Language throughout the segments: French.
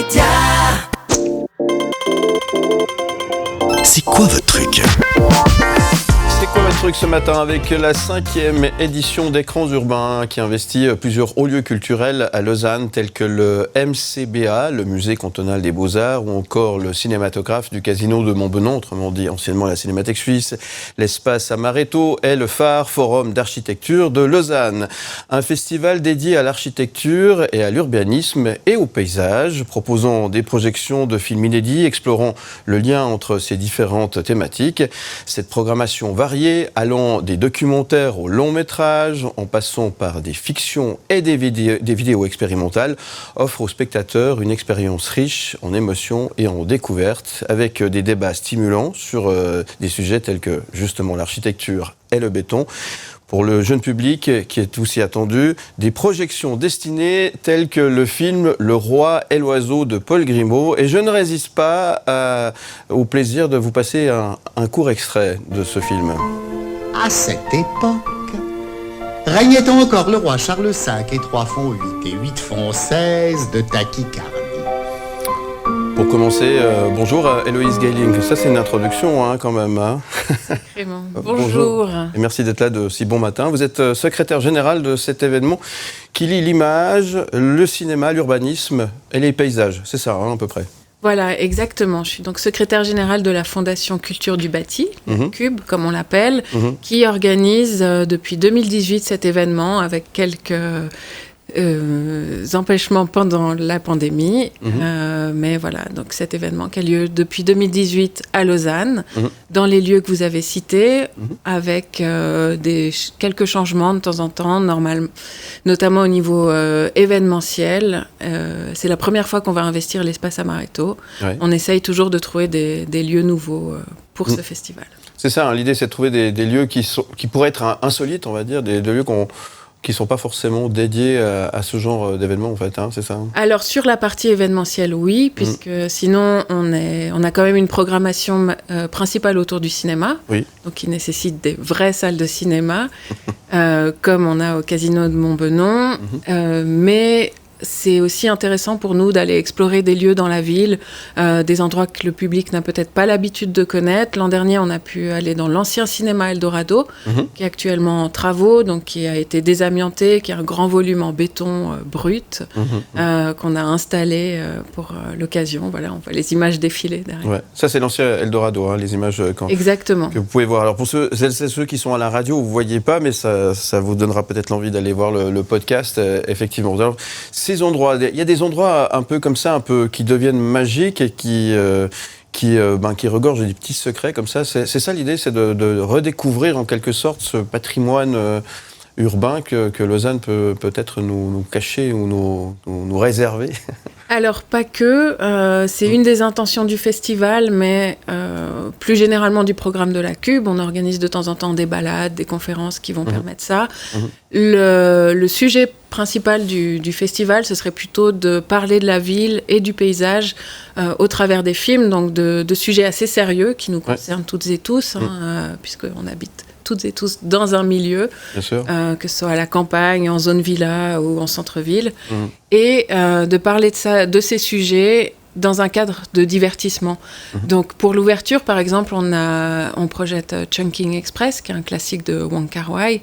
Média. C'est quoi votre truc ? C'est quoi votre truc ce matin avec la 5e édition d'Écrans Urbains qui investit plusieurs hauts lieux culturels à Lausanne tels que le MCBA, le Musée cantonal des Beaux-Arts, ou encore le cinématographe du Casino de Montbenon, autrement dit anciennement la Cinémathèque suisse, l'espace Amaretto et le phare Forum d'architecture de Lausanne. Un festival dédié à l'architecture et à l'urbanisme et au paysage, proposant des projections de films inédits, explorant le lien entre ces différentes thématiques. Cette programmation variée, allant des documentaires au long métrage, en passant par des fictions et des vidéos expérimentales, offre aux spectateurs une expérience riche en émotions et en découvertes, avec des débats stimulants sur des sujets tels que justement l'architecture et le béton. Pour le jeune public qui est aussi attendu, des projections destinées telles que le film Le Roi et l'Oiseau de Paul Grimaud. Et je ne résiste pas au plaisir de vous passer un court extrait de ce film. À cette époque, régnait encore le roi Charles V et 3 font 8 et 8 font 16 de tachycardie. Pour commencer, bonjour Héloïse Geiling. Ça c'est une introduction quand même. Sacrément. Bonjour. Et merci d'être là de si bon matin. Vous êtes secrétaire générale de cet événement qui lie l'image, le cinéma, l'urbanisme et les paysages. C'est ça à peu près. Voilà, exactement. Je suis donc secrétaire générale de la Fondation Culture du Bâti, CUB, comme on l'appelle, qui organise depuis 2018 cet événement avec quelques empêchements pendant la pandémie. Mais voilà, donc cet événement qui a lieu depuis 2018 à Lausanne, dans les lieux que vous avez cités, avec quelques changements de temps en temps, notamment au niveau événementiel. C'est la première fois qu'on va investir l'espace Amaretto. Ouais. On essaye toujours de trouver des lieux nouveaux pour ce festival. C'est ça, l'idée c'est de trouver des lieux qui pourraient être insolites, on va dire, des lieux qui ne sont pas forcément dédiés à ce genre d'événements, en fait, c'est ça? Alors, sur la partie événementielle, oui, puisque sinon, on a quand même une programmation principale autour du cinéma, donc qui nécessite des vraies salles de cinéma, comme on a au Casino de Montbenon, mais c'est aussi intéressant pour nous d'aller explorer des lieux dans la ville, des endroits que le public n'a peut-être pas l'habitude de connaître. L'an dernier, on a pu aller dans l'ancien cinéma Eldorado, qui est actuellement en travaux, donc qui a été désamianté, qui a un grand volume en béton brut, qu'on a installé pour l'occasion. Voilà, on voit les images défiler derrière. Ouais. Ça, c'est l'ancien Eldorado, les images Exactement. Que vous pouvez voir. Alors, pour ceux qui sont à la radio, vous ne voyez pas, mais ça vous donnera peut-être l'envie d'aller voir le podcast, effectivement. Alors, ces endroits, il y a des endroits un peu comme ça, un peu qui deviennent magiques et qui regorgent des petits secrets comme ça. C'est ça l'idée, c'est de redécouvrir en quelque sorte ce patrimoine urbain que Lausanne peut peut-être nous cacher ou nous réserver. Alors, pas que. C'est une des intentions du festival, mais plus généralement du programme de la CUB. On organise de temps en temps des balades, des conférences qui vont permettre ça. Le sujet principal du festival, ce serait plutôt de parler de la ville et du paysage au travers des films, donc de sujets assez sérieux qui nous concernent toutes et tous, puisqu'on habite toutes et tous dans un milieu, que ce soit à la campagne, en zone villa ou en centre-ville, et de parler de ces sujets dans un cadre de divertissement. Donc pour l'ouverture, par exemple, on projette Chungking Express, qui est un classique de Wong Kar-wai,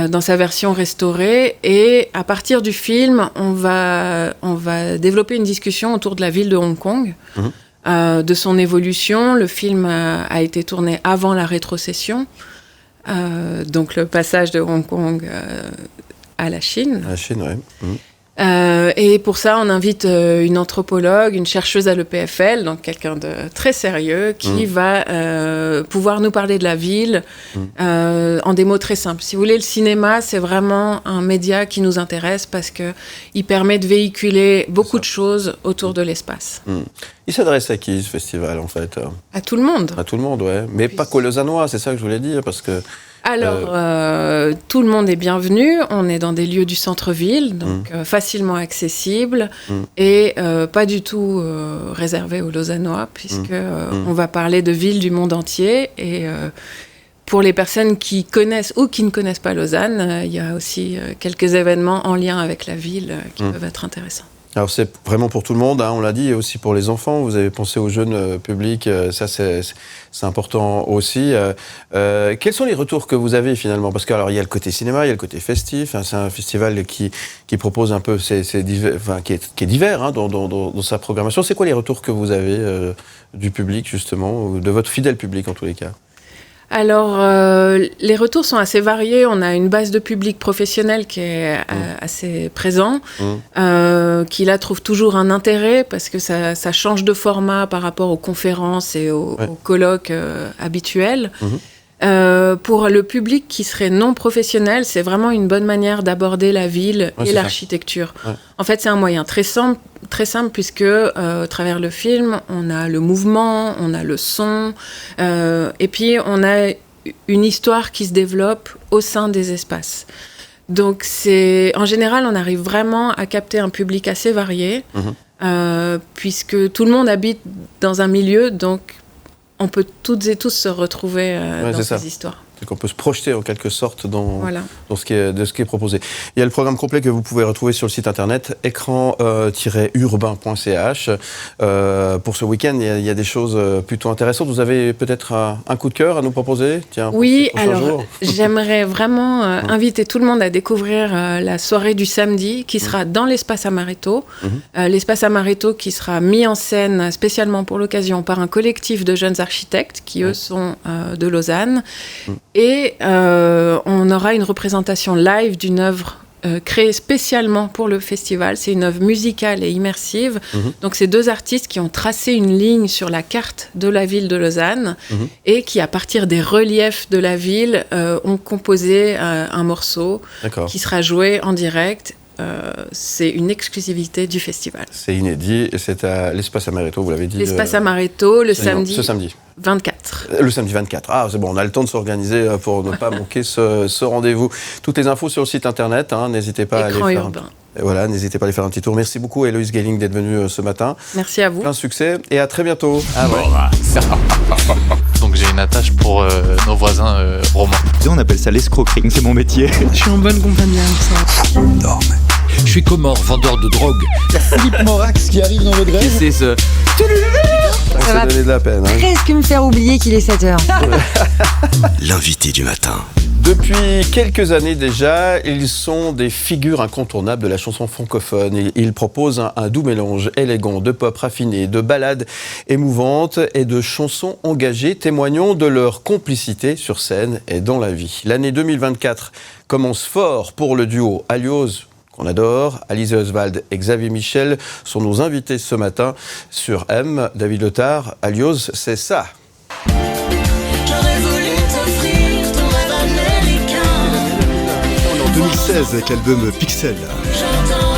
dans sa version restaurée, et à partir du film, on va développer une discussion autour de la ville de Hong Kong, de son évolution. Le film a été tourné avant la rétrocession, donc le passage de Hong Kong à la Chine. À la Chine, oui. Et pour ça, on invite une anthropologue, une chercheuse à l'EPFL, donc quelqu'un de très sérieux, qui va pouvoir nous parler de la ville en des mots très simples. Si vous voulez, le cinéma, c'est vraiment un média qui nous intéresse parce qu'il permet de véhiculer beaucoup de choses autour de l'espace. Il s'adresse à qui, ce festival, en fait? À tout le monde. À tout le monde, ouais. Mais pas qu'aux Lausannois, c'est ça que je voulais dire, parce que... Alors, tout le monde est bienvenu. On est dans des lieux du centre-ville, donc facilement accessibles et pas du tout réservés aux Lausannois, puisque on va parler de villes du monde entier. Et pour les personnes qui connaissent ou qui ne connaissent pas Lausanne, il y a aussi quelques événements en lien avec la ville qui peuvent être intéressants. Alors c'est vraiment pour tout le monde, hein, on l'a dit, et aussi pour les enfants. Vous avez pensé aux jeunes publics, ça c'est important aussi. Quels sont les retours que vous avez finalement? Parce qu'il y a le côté cinéma, il y a le côté festif. Hein, c'est un festival qui propose un peu, qui est divers hein, dans sa programmation. C'est quoi les retours que vous avez du public justement, ou de votre fidèle public en tous les cas? Alors, les retours sont assez variés. On a une base de public professionnel qui est assez présent, qui là trouve toujours un intérêt parce que ça change de format par rapport aux conférences et aux colloques habituels. Pour le public qui serait non professionnel, c'est vraiment une bonne manière d'aborder la ville et l'architecture. Ouais. En fait, c'est un moyen très simple puisque à travers le film, on a le mouvement, on a le son, et puis on a une histoire qui se développe au sein des espaces. Donc, en général, on arrive vraiment à capter un public assez varié, puisque tout le monde habite dans un milieu, donc on peut toutes et tous se retrouver dans ces histoires. C'est qu'on peut se projeter en quelque sorte dans ce qui est proposé. Il y a le programme complet que vous pouvez retrouver sur le site internet écran-urbain.ch. Pour ce week-end, il y a des choses plutôt intéressantes. Vous avez peut-être un coup de cœur à nous proposer? Oui, alors j'aimerais vraiment inviter tout le monde à découvrir la soirée du samedi qui sera dans l'espace Amaretto. L'espace Amaretto qui sera mis en scène spécialement pour l'occasion par un collectif de jeunes architectes qui, eux, sont de Lausanne. Et on aura une représentation live d'une œuvre créée spécialement pour le festival. C'est une œuvre musicale et immersive. Donc, c'est deux artistes qui ont tracé une ligne sur la carte de la ville de Lausanne et qui, à partir des reliefs de la ville, ont composé un morceau qui sera joué en direct. C'est une exclusivité du festival. C'est inédit et c'est à l'Espace Amaretto, vous l'avez dit. L'Espace Amaretto, ce samedi 24. Le samedi 24. Ah, c'est bon, on a le temps de s'organiser pour ne pas manquer ce rendez-vous. Toutes les infos sur le site internet, hein, n'hésitez pas à aller faire. Voilà, n'hésitez pas à aller faire un petit tour. Merci beaucoup, Héloïse Gehling, d'être venue ce matin. Merci à vous. Plein de succès et à très bientôt. Donc j'ai une attache pour nos voisins romains. On appelle ça l'escroquerie, c'est mon métier. Je suis en bonne compagnie avec ça. Non, mais... Je suis Comore, vendeur de drogue. Il y a Philippe Morax qui arrive dans le grève. C'est ce... Ça va donner de la peine. Presque me faire oublier qu'il est 7h. L'invité du matin. Depuis quelques années déjà, ils sont des figures incontournables de la chanson francophone. Ils proposent un doux mélange élégant de pop raffiné, de ballades émouvantes et de chansons engagées, témoignant de leur complicité sur scène et dans la vie. L'année 2024 commence fort pour le duo Alios, qu'on adore. Alizé Oswald et Xavier Michel sont nos invités ce matin sur M. David Lothar, Alios, c'est ça. J'aurais voulu t'offrir ton rêve américain. En 2016 avec l'album Pixel. J'entends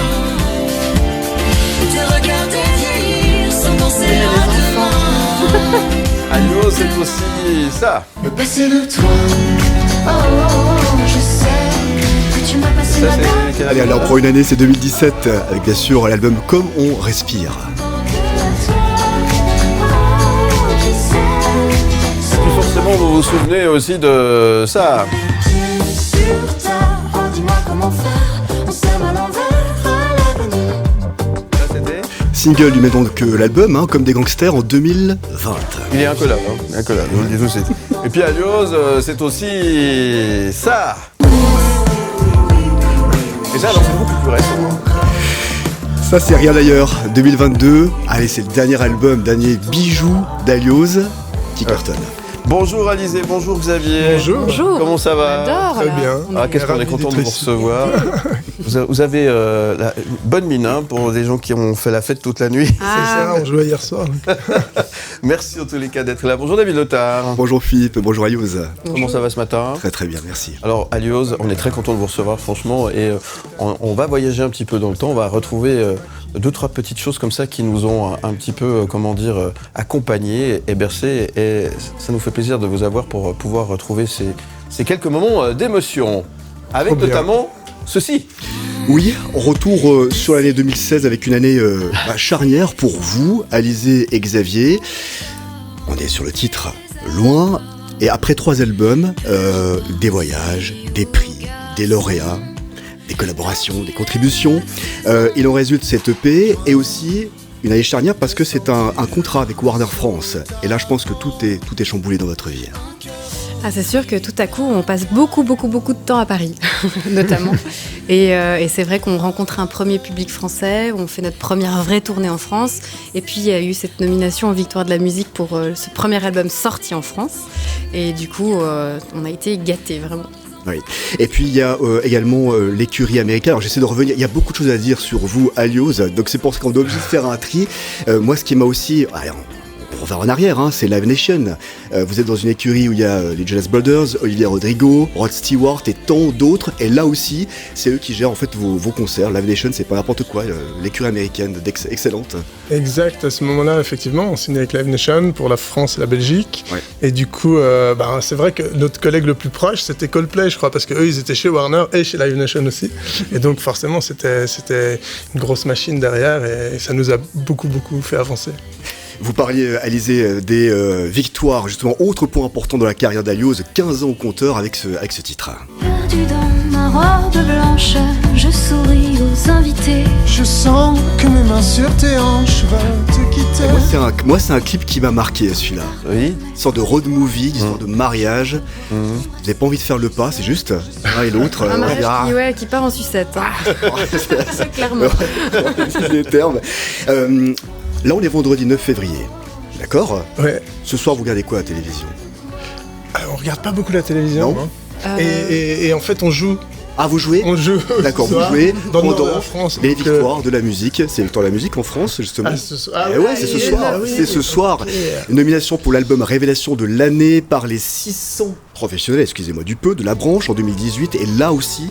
te regarder vieillir sans penser à demain. Alios, c'est aussi ça. Me passer de toi. Oh, je sais que tu m'as passé la main. Allez, alors pour une année, c'est 2017, avec bien sûr l'album Comme on respire. Puis forcément, vous vous souvenez aussi de ça. Single du même nom que l'album, hein, Comme des gangsters en 2020. Il est incollable, je vous le dis tout de suite. Et puis Alios, c'est aussi ça. Et ça, alors c'est beaucoup plus récent. Ça, c'est Rien d'ailleurs, 2022. Allez, c'est le dernier album, dernier bijou d'Alios qui cartonne. Bonjour Alizé, bonjour Xavier. Bonjour. Comment ça va? Très bien. Ah, qu'est-ce qu'on est content de vous recevoir. Vous avez la bonne mine hein, pour des gens qui ont fait la fête toute la nuit. C'est ça, on jouait hier soir. Merci en tous les cas d'être là. Bonjour David Lothar. Bonjour Philippe, bonjour Alios. Comment ça va ce matin? Très très bien, merci. Alors Alios, on est très content de vous recevoir franchement et on va voyager un petit peu dans le temps, on va retrouver 2-3 petites choses comme ça qui nous ont un petit peu, accompagnés et bercés et ça nous fait plaisir de vous avoir pour pouvoir retrouver ces quelques moments d'émotion. Avec notamment ceci. Oui, retour sur l'année 2016 avec une année charnière pour vous, Alizé et Xavier. On est sur le titre Loin et après 3 albums, des voyages, des prix, des lauréats, des collaborations, des contributions. Il en résulte cette EP et aussi une année charnière parce que c'est un contrat avec Warner France. Et là, je pense que tout est chamboulé dans votre vie. Ah, c'est sûr que tout à coup, on passe beaucoup de temps à Paris, notamment. Et c'est vrai qu'on rencontre un premier public français, on fait notre première vraie tournée en France. Et puis, il y a eu cette nomination aux Victoires de la musique pour ce premier album sorti en France. Et du coup, on a été gâtés, vraiment. Oui. Et puis il y a également l'écurie américaine. Alors j'essaie de revenir, il y a beaucoup de choses à dire sur vous, Alios, donc c'est pour ça qu'on doit obligé de faire un tri. Moi ce qui m'a aussi... on revient en arrière, hein, c'est Live Nation. Vous êtes dans une écurie où il y a les Jonas Brothers, Olivia Rodrigo, Rod Stewart et tant d'autres. Et là aussi, c'est eux qui gèrent en fait vos concerts. Live Nation, c'est pas n'importe quoi. L'écurie américaine, excellente. Exact. À ce moment-là, effectivement, on signe avec Live Nation pour la France et la Belgique. Ouais. Et du coup, c'est vrai que notre collègue le plus proche, c'était Coldplay, je crois, parce qu'eux, ils étaient chez Warner et chez Live Nation aussi. Et donc, forcément, c'était une grosse machine derrière et ça nous a beaucoup fait avancer. Vous parliez, Alizé, des victoires, justement, autre point important dans la carrière d'Alios, 15 ans au compteur avec ce titre. Perdu dans ma robe blanche, je souris aux invités. Je sens que mes mains sur tes hanches veulent te quitter. Moi, c'est un clip qui m'a marqué, celui-là. Oui. Une sorte de road movie, une sorte de mariage. Vous n'avez pas envie de faire le pas, c'est juste l'un et l'autre. Un mariage qui part en sucette. Hein. C'est clairement. C'est les termes. Là, on est vendredi 9 février, d'accord ? Ouais. Ce soir, vous regardez quoi à la télévision ? On regarde pas beaucoup la télévision. Non. Et en fait, on joue. Ah, vous jouez ? On joue. D'accord, vous jouez pendant France, les victoires de la musique. C'est le temps de la musique en France, justement. C'est ce soir. C'est ce soir. Une nomination pour l'album Révélation de l'année par les 600 professionnels, du peu, de la branche en 2018. Et là aussi,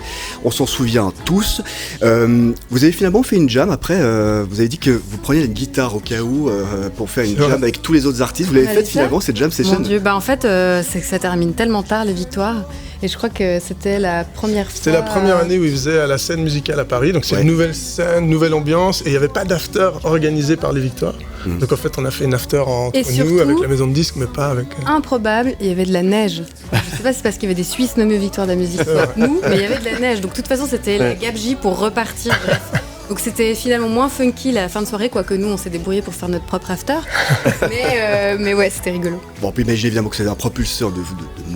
on s'en souvient tous. Vous avez finalement fait une jam après. Vous avez dit que vous preniez une guitare au cas où pour faire une jam avec tous les autres artistes. Vous l'avez faite finalement, cette jam session ? Mon Dieu, en fait, c'est que ça termine tellement tard, les victoires. Et je crois que c'était la première fois... C'était la première année où ils faisaient à la scène musicale à Paris. Donc c'est une nouvelle scène, nouvelle ambiance. Et il n'y avait pas d'after organisé par les victoires. Donc en fait, on a fait une after entre nous, avec la maison de disques, mais pas avec... Improbable, il y avait de la neige. Je sais pas si c'est parce qu'il y avait des Suisses nommés aux Victoires de la musique, nous, mais il y avait de la neige. Donc de toute façon, c'était la gabegie pour repartir. Bref. Donc c'était finalement moins funky la fin de soirée, quoique nous on s'est débrouillés pour faire notre propre after. Mais ouais, c'était rigolo. Bon, on peut imaginer évidemment que c'est un propulseur de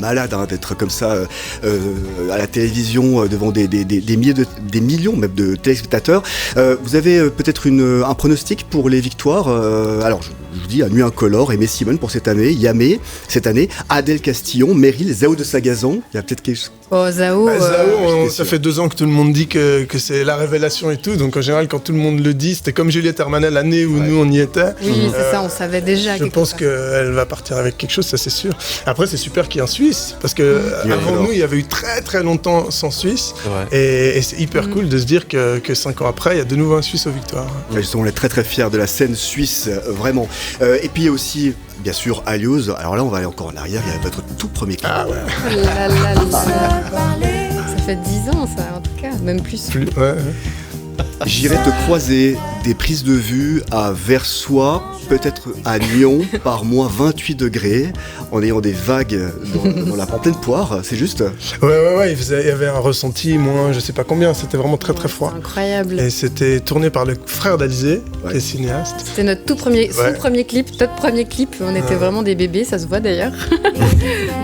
malade d'être comme ça à la télévision devant des millions même de téléspectateurs. Vous avez peut-être un pronostic pour les victoires. Alors je vous dis, Nuit Incolore, Aimé Simone pour cette année, Yamé cette année, Adèle Castillon, Meryl, Zao de Sagazan. Il y a peut-être quelque chose. Oh, Zao, ça fait 2 ans que tout le monde dit que c'est la révélation et tout. Donc en général, quand tout le monde le dit, c'était comme Juliette Armanet l'année où nous on y était. Oui, c'est ça, on savait déjà. Je pense qu'elle va partir avec quelque chose, ça c'est sûr. Après, c'est super qu'il y ait un Suisse, parce que avant nous, il y avait eu très longtemps sans Suisse. Et c'est hyper cool de se dire que 5 ans après, il y a de nouveau un Suisse aux victoires. Justement, on est très fiers de la scène suisse, vraiment. Et puis il y a aussi, bien sûr, Alios. Alors là, on va aller encore en arrière. Il y a votre tout premier clip. Ah ouais. Ça fait 10 ans, ça, en tout cas, même plus. J'irai te croiser, des prises de vue à Versoix, peut-être à Lyon, par moins 28 degrés, en ayant des vagues dans la en pleine poire, c'est juste ? Ouais, il y avait un ressenti, moins je sais pas combien, c'était vraiment très froid. Incroyable. Et c'était tourné par le frère d'Alizé, qui est cinéaste. C'était notre son premier clip, on était vraiment des bébés, ça se voit d'ailleurs.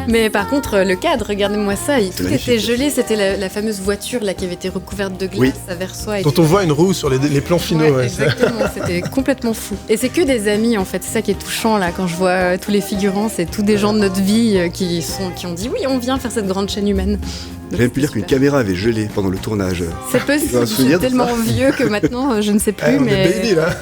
Mais par contre, le cadre, regardez-moi ça, tout était gelé, c'était la fameuse voiture là, qui avait été recouverte de glace à Versoix. Dont on voit une roue sur les plans finaux. Exactement, c'était complètement fou. Et c'est que des amis en fait, c'est ça qui est touchant là, quand je vois tous les figurants, c'est tous des gens de notre vie qui ont dit oui, on vient faire cette grande chaîne humaine. J'ai même pu dire qu'une caméra avait gelé pendant le tournage. C'est possible, je suis tellement vieux que maintenant je ne sais plus, mais... Baby, là.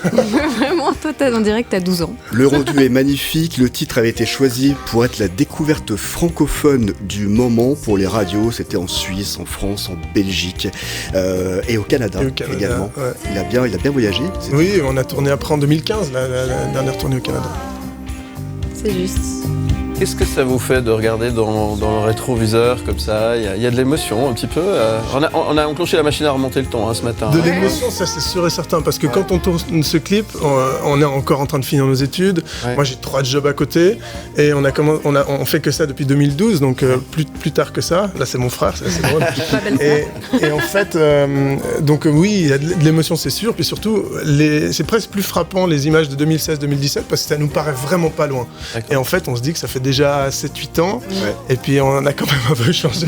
Vraiment, toi on dirait que t'as 12 ans. Le rendu est magnifique, le titre avait été choisi pour être la découverte francophone du moment pour les radios. C'était en Suisse, en France, en Belgique et au Canada également. Ouais. Il a bien voyagé. Oui, on a tourné après en 2015, la dernière tournée au Canada. C'est juste. Qu'est-ce que ça vous fait de regarder dans le rétroviseur comme ça? Il y a de l'émotion un petit peu. On a enclenché la machine à remonter le ton ce matin. De l'émotion, ça c'est sûr et certain, parce que quand on tourne ce clip, on est encore en train de finir nos études. Ouais. Moi j'ai 3 jobs à côté et on fait que ça depuis 2012, donc plus tard que ça. Là c'est mon frère, c'est assez drôle. et en fait, donc oui, il y a de l'émotion, c'est sûr. Puis surtout, c'est presque plus frappant les images de 2016-2017 parce que ça nous paraît vraiment pas loin. D'accord. Et en fait, on se dit que ça fait déjà 7-8 ans, et puis on a quand même un peu changé.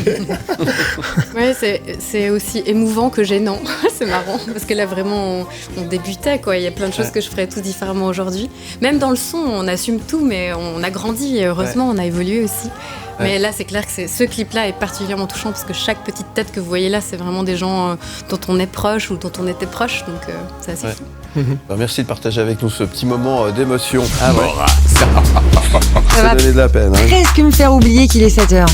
Ouais, c'est aussi émouvant que gênant. C'est marrant parce que là vraiment on débutait quoi. Il y a plein de choses que je ferais tout différemment aujourd'hui. Même dans le son, on assume tout, mais on a grandi et heureusement on a évolué aussi. Mais là, c'est clair que ce clip-là est particulièrement touchant parce que chaque petite tête que vous voyez là, c'est vraiment des gens dont on est proche ou dont on était proche, donc c'est assez fou. Merci de partager avec nous ce petit moment d'émotion. Ah ouais. Ça va donner de la peine. Presque me faire oublier qu'il est 7h.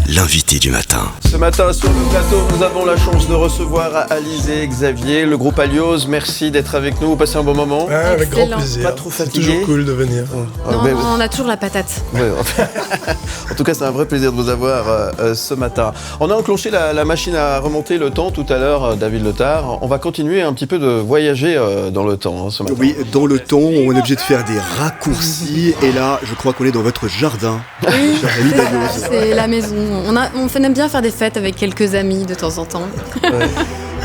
L'invité du matin. Ce matin, sur le plateau, nous avons la chance de recevoir Alizé, Xavier, le groupe Alios. Merci d'être avec nous. Vous passez un bon moment. Avec grand plaisir. Pas trop fatigué. C'est toujours cool de venir. Non, on a toujours la patate. Ouais, en tout cas, c'est un vrai plaisir de vous avoir ce matin. On a enclenché la machine à remonter le temps tout à l'heure, David Letard. On va continuer un petit peu de voyager dans le temps ce matin. Oui, dans le temps, on est obligé de faire des raccourcis. Et là, je crois qu'on est dans votre jardin. Oui, c'est la maison. On aime bien faire des fêtes avec quelques amis de temps en temps.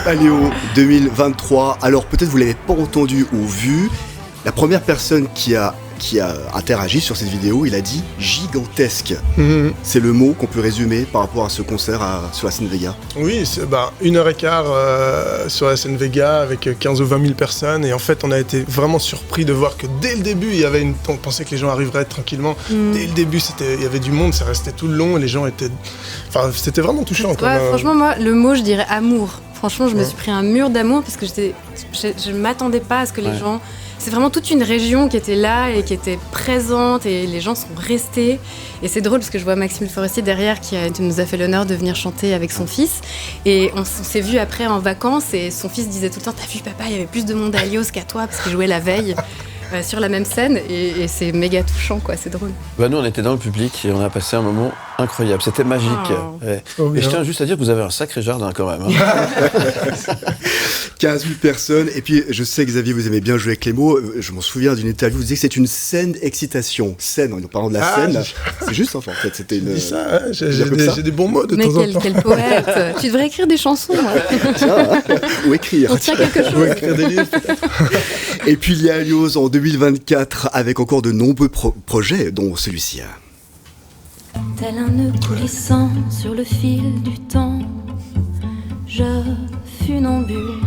Paléo 2023. Alors peut-être vous l'avez pas entendu ou vu. La première personne qui a interagi sur cette vidéo, il a dit gigantesque. C'est le mot qu'on peut résumer par rapport à ce concert sur la scène Vega. Oui, c'est 1h15 sur la scène Vega avec 15 ou 20 000 personnes. Et en fait, on a été vraiment surpris de voir que dès le début, on pensait que les gens arriveraient tranquillement. Dès le début, il y avait du monde, ça restait tout le long et les gens étaient... Enfin, c'était vraiment touchant. Franchement, moi, le mot, je dirais amour. Franchement, je me suis pris un mur d'amour parce que je ne m'attendais pas à ce que les gens... C'est vraiment toute une région qui était là et qui était présente et les gens sont restés. Et c'est drôle parce que je vois Maxime Forestier derrière qui nous a fait l'honneur de venir chanter avec son fils. Et on s'est vus après en vacances et son fils disait tout le temps « T'as vu papa, il y avait plus de monde à Alios qu'à toi parce qu'il jouait la veille. » sur la même scène et c'est méga touchant quoi, c'est drôle. Nous on était dans le public et on a passé un moment incroyable, c'était magique. Et je tiens juste à dire que vous avez un sacré jardin quand même. 15 000 personnes, et puis je sais Xavier vous aimez bien jouer avec les mots, je m'en souviens d'une interview, vous disiez que c'est une scène excitation. Scène, en parlant de la scène, c'est juste en fait, c'était une... J'ai des bons mots de temps en temps. Quel poète. Tu devrais écrire des chansons. Tiens, ou écrire. On tient quelque chose. Ou écrire des livres peut-être. Et puis il y a Alios en 2024 avec encore de nombreux projets, dont celui-ci. Tel un nœud coulissant sur le fil du temps, je funambule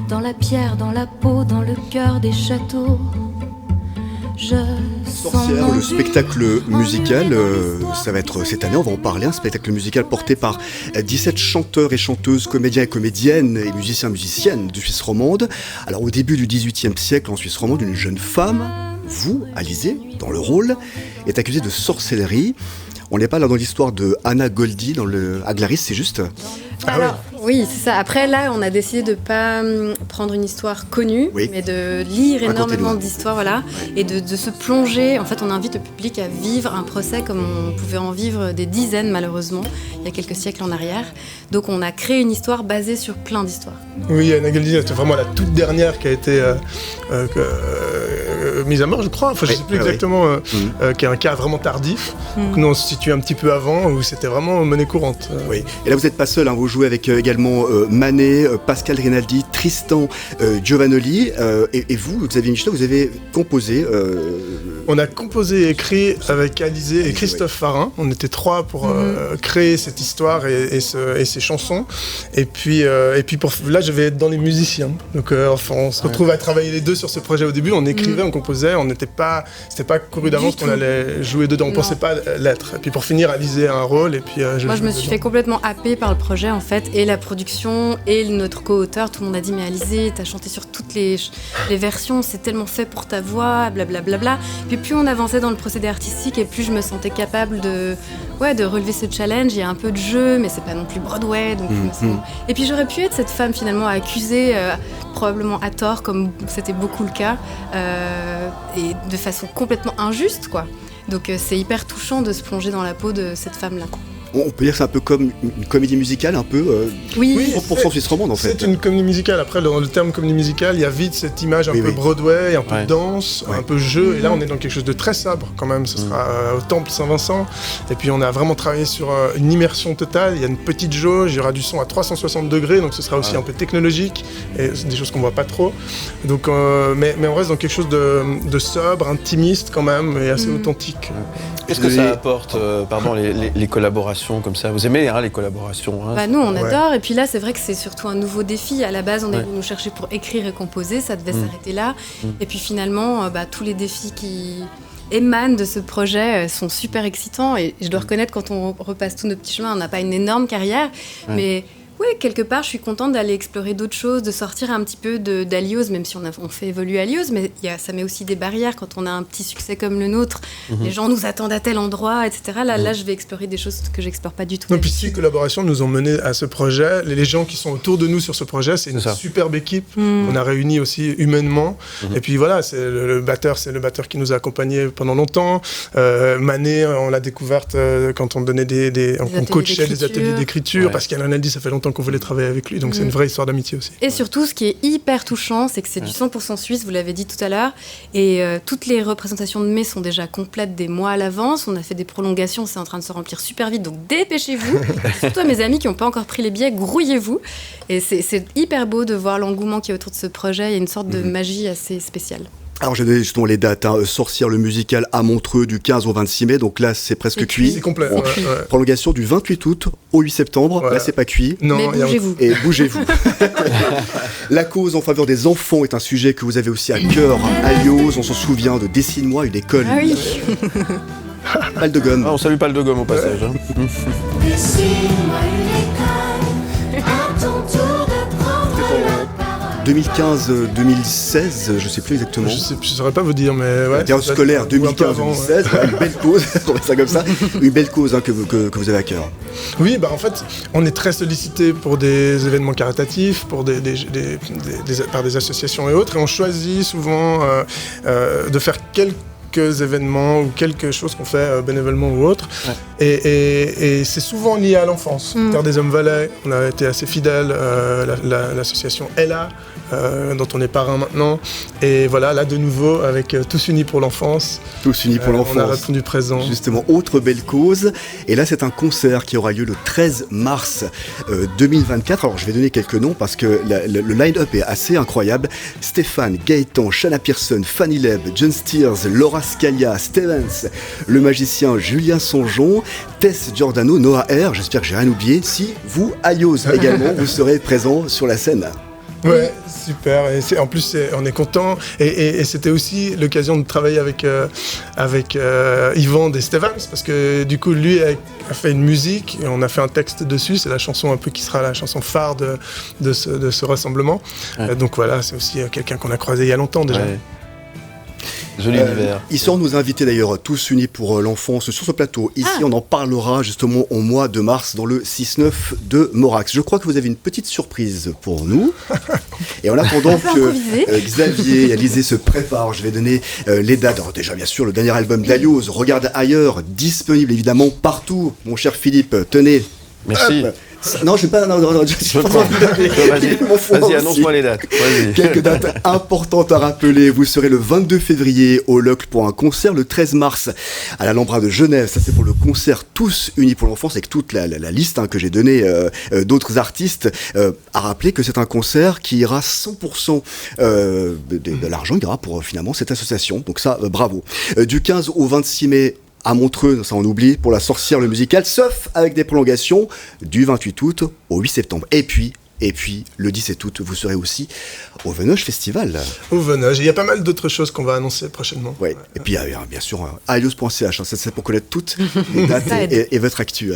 dans la pierre, dans la peau, dans le cœur des châteaux. Sorcière, le spectacle musical, ça va être cette année, on va en parler, un spectacle musical porté par 17 chanteurs et chanteuses, comédiens et comédiennes et musiciennes de Suisse romande. Alors au début du XVIIIe siècle en Suisse romande, une jeune femme, vous, Alizé, dans le rôle, est accusée de sorcellerie. On n'est pas là dans l'histoire de Anna Goldie dans le Aglaris, c'est juste? Alors, oui, c'est ça. Après, là, on a décidé de ne pas prendre une histoire connue, mais de lire énormément d'histoires, voilà, et de se plonger. En fait, on invite le public à vivre un procès comme on pouvait en vivre des dizaines, malheureusement, il y a quelques siècles en arrière. Donc, on a créé une histoire basée sur plein d'histoires. Oui, Anna Goldie, c'était vraiment la toute dernière qui a été mise à mort, je crois. Enfin, je ne sais plus exactement, qui est un cas vraiment tardif. Donc, nous, on se situe un petit peu avant, où c'était vraiment monnaie courante. Oui, et là, vous n'êtes pas seul, hein, vous jouez avec également Manet, Pascal Rinaldi, Tristan Giovanoli, et vous, Xavier Michelin, vous avez composé... On a composé et écrit avec Alizé et Christophe Farin. On était 3 pour créer cette histoire et ces chansons. Et puis là, je vais être dans les musiciens. Donc enfin, on se retrouve à travailler les deux sur ce projet au début. On écrivait, on composait, c'était pas couru d'avance qu'on allait jouer dedans. On pensait pas l'être. Et puis pour finir, Alizé a un rôle. Et puis moi, je me suis fait complètement happer par le projet en fait, et la production et notre co-auteur. Tout le monde a dit mais Alizé, t'as chanté sur toutes les versions, c'est tellement fait pour ta voix, blablabla. Puis plus on avançait dans le procédé artistique et plus je me sentais capable de relever ce challenge. Il y a un peu de jeu, mais c'est pas non plus Broadway. Donc Et puis j'aurais pu être cette femme finalement accusée, probablement à tort, comme c'était beaucoup le cas, et de façon complètement injuste, quoi. Donc c'est hyper touchant de se plonger dans la peau de cette femme-là. On peut dire que c'est un peu comme une comédie musicale, un peu oui, pour son Suisse romande en fait. C'est une comédie musicale. Après, dans le terme comédie musicale, il y a vite cette image un peu Broadway, un peu danse, un peu jeu. Et là, on est dans quelque chose de très sobre quand même. Ce sera au Temple Saint-Vincent. Et puis, on a vraiment travaillé sur une immersion totale. Il y a une petite jauge, il y aura du son à 360 degrés, donc ce sera aussi un peu technologique. Et c'est des choses qu'on voit pas trop. Donc, mais on reste dans quelque chose de sobre, intimiste quand même, et assez authentique. Qu'est-ce que ça apporte, les collaborations comme ça? Vous aimez les collaborations Nous, on adore. Et puis là, c'est vrai que c'est surtout un nouveau défi. À la base, on est venu nous chercher pour écrire et composer. Ça devait s'arrêter là. Et puis finalement, tous les défis qui émanent de ce projet sont super excitants. Et je dois reconnaître, quand on repasse tous nos petits chemins, on n'a pas une énorme carrière. Mais oui, quelque part, je suis contente d'aller explorer d'autres choses, de sortir un petit peu d'Alios, même si on fait évoluer Alios, mais ça met aussi des barrières quand on a un petit succès comme le nôtre. Les gens nous attendent à tel endroit, etc. Là, je vais explorer des choses que j'explore pas du tout. Et puis, ces collaborations nous ont mené à ce projet. Les gens qui sont autour de nous sur ce projet, c'est une superbe équipe. On a réuni aussi humainement. Et puis voilà, c'est le batteur qui nous a accompagnés pendant longtemps. Mané, on l'a découverte quand on donnait on coachait des ateliers d'écriture, parce qu'elle en a dit, ça fait longtemps qu'on voulait travailler avec lui, donc c'est une vraie histoire d'amitié aussi. Et surtout, ce qui est hyper touchant, c'est que c'est du 100% suisse, vous l'avez dit tout à l'heure, et toutes les représentations de mai sont déjà complètes des mois à l'avance. On a fait des prolongations, c'est en train de se remplir super vite, donc dépêchez-vous. Surtout à mes amis qui n'ont pas encore pris les billets, grouillez-vous. Et c'est hyper beau de voir l'engouement qui est autour de ce projet. Il y a une sorte de magie assez spéciale. Alors j'ai donné justement les dates, Sorcière le musical à Montreux du 15 au 26 mai, donc là c'est presque cuit. C'est complet. Prolongation du 28 août au 8 septembre, là c'est pas cuit. Non, mais bougez-vous. Et bougez-vous. La cause en faveur des enfants est un sujet que vous avez aussi à cœur à Alios. On s'en souvient de Dessine-moi une école. Ah oui. Pal de gomme. On salue Pal de gomme au passage. Dessine-moi une école, à ton tour de prendre la parole. 2015-2016, je sais plus exactement. Je saurais pas vous dire, mais ouais. Période scolaire 2015-2016, une belle cause, on va ça comme ça, une belle cause que vous avez à cœur. Oui, en fait, on est très sollicité pour des événements caritatifs, par des associations et autres, et on choisit souvent de faire quelques événements ou quelque chose qu'on fait bénévolement ou autre. Et c'est souvent lié à l'enfance. Terre des Hommes Valais, on a été assez fidèles, l'association Ella, dont on est parrain maintenant. Et voilà, là de nouveau, avec Tous Unis pour l'enfance. Tous Unis pour l'enfance. On a répondu présent. Justement, autre belle cause. Et là, c'est un concert qui aura lieu le 13 mars 2024. Alors, je vais donner quelques noms parce que le line-up est assez incroyable. Stéphane, Gaëtan, Shanna Pearson, Fanny Leb, John Steers, Laura Scalia, Stevens, le magicien Julien Songeon, Tess Giordano, Noah R. J'espère que j'ai rien oublié. Si vous, Alios également, vous serez présents sur la scène. Ouais, super. Et en plus, on est content. Et c'était aussi l'occasion de travailler avec Yvan des Stevens, parce que du coup, lui a fait une musique et on a fait un texte dessus. C'est la chanson un peu qui sera la chanson phare de ce rassemblement. Donc voilà, c'est aussi quelqu'un qu'on a croisé il y a longtemps déjà. Ouais. Joli univers. Ils sont nous invités d'ailleurs Tous Unis pour l'enfance sur ce plateau. Ici, on en parlera justement au mois de mars dans le 6-9 de Morax. Je crois que vous avez une petite surprise pour nous. Et en attendant que Xavier et Alizé se préparent, je vais donner les dates. Alors déjà, bien sûr, le dernier album d'Alios, Regarde ailleurs, disponible évidemment partout. Mon cher Philippe, tenez. Merci. Non, je ne vais pas. Vas-y, annonce-moi les dates. Vas-y. Quelques dates importantes à rappeler. Vous serez le 22 février au Locle pour un concert, le 13 mars à l'Alhambra de Genève. Ça, c'est pour le concert Tous Unis pour l'enfance, avec toute la liste que j'ai donnée d'autres artistes. À rappeler que c'est un concert qui ira 100% de l'argent ira pour finalement cette association. Donc ça, bravo. Du 15 au 26 mai. À Montreux, ça on oublie, pour la Sorcière le musical, sauf avec des prolongations du 28 août au 8 septembre. Et puis, le 17 août, vous serez aussi au Venoge Festival. Au Venoge. Il y a pas mal d'autres choses qu'on va annoncer prochainement. Oui. Et puis, bien sûr, alios.ch, ça c'est pour connaître toutes les dates et votre actu.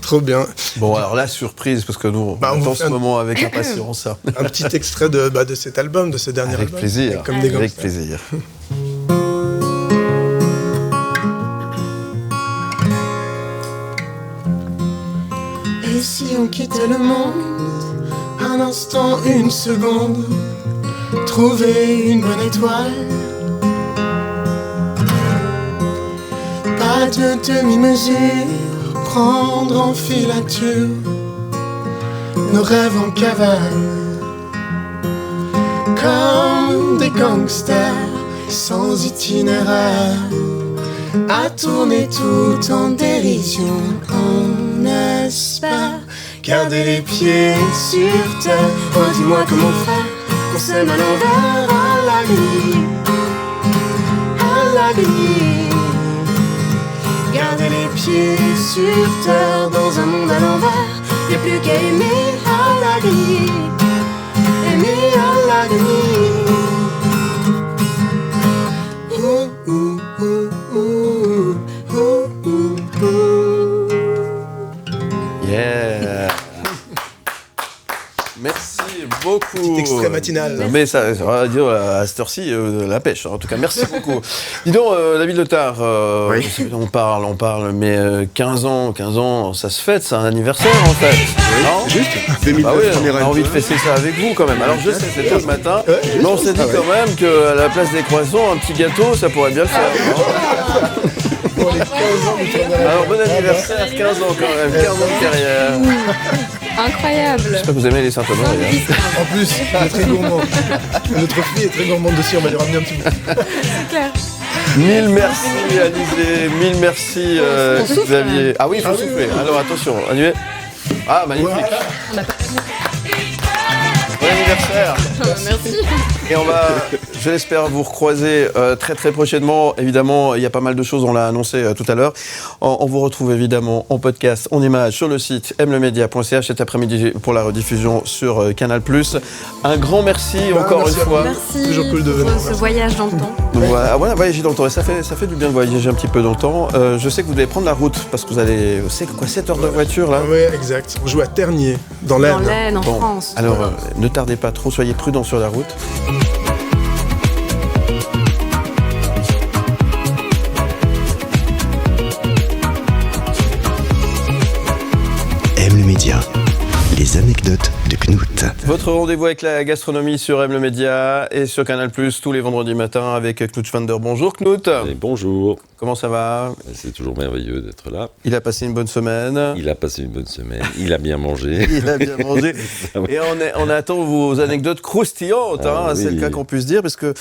Trop bien. Bon, alors la surprise, parce que nous, on attend ce moment avec impatience. Un petit extrait de cet album, de ce dernier album. Avec plaisir. Avec plaisir. Et si on quittait le monde, un instant, une seconde, trouver une bonne étoile, à de demi-mesures, prendre en filature nos rêves en cavale, comme des gangsters sans itinéraire, à tourner tout en dérision. On espère garder les pieds sur terre. Oh, dis-moi comment faire, on s'aime à l'envers, à la grille, à la grille. Garder les pieds sur terre dans un monde à l'envers. Y'a plus qu'à aimer à la grille, aimer à la grille. Yeah. Merci beaucoup. Petit extrait matinal. Mais ça va dire à cette heure-ci la pêche. En tout cas, merci beaucoup. Dis donc, David Letard, on parle, mais 15 ans, ça se fête, c'est un anniversaire en fait. Non Juste, bah 2009, oui, on a envie de fêter ça avec vous quand même. Alors je sais, c'est tôt le matin, mais on s'est dit quand même qu'à la place des croissants, un petit gâteau, ça pourrait bien le faire. Pour les 15 ans du tournage. Alors bon anniversaire, 15 ans quand même, 15 ans de carrière. Incroyable. J'espère que vous aimez les Saint-Honoré. En plus, il est très gourmand. Notre fille est très gourmande aussi, on va lui ramener un petit bout. C'est clair. Mille merci Alizé, mille merci Xavier. Ah oui, il faut souffler. Alors attention, Annuel. Ah, magnifique. Bon anniversaire. Merci. Et on va, je l'espère, vous recroiser très très prochainement. Évidemment, il y a pas mal de choses, on l'a annoncé tout à l'heure. On vous retrouve évidemment en podcast, en image, sur le site mlemedia.ch cet après-midi pour la rediffusion sur Canal+. Un grand merci encore une fois. Merci Toujours cool de pour venir. ce voyage dans le temps. Voilà, voyager dans le temps, et ça fait du bien de voyager un petit peu dans le temps. Je sais que vous devez prendre la route, parce que vous allez, c'est quoi, 7 heures de voiture là ? Oui, exact. On joue à Ternier, dans l'Aisne. Dans l'Aisne, en Bon, France. alors ne tardez pas trop, soyez prudents sur la route. M le Média, les anecdotes de Knut. Votre rendez-vous avec la gastronomie sur M le Média et sur Canal+, tous les vendredis matins avec Knut Schwander. Bonjour Knut. Et bonjour. Comment ça va ? C'est toujours merveilleux d'être là. Il a passé une bonne semaine. Il a passé une bonne semaine. Il a bien mangé. Il a bien mangé. Ça, ouais. Et on attend vos anecdotes croustillantes, Ah, c'est oui. le cas qu'on puisse dire, parce que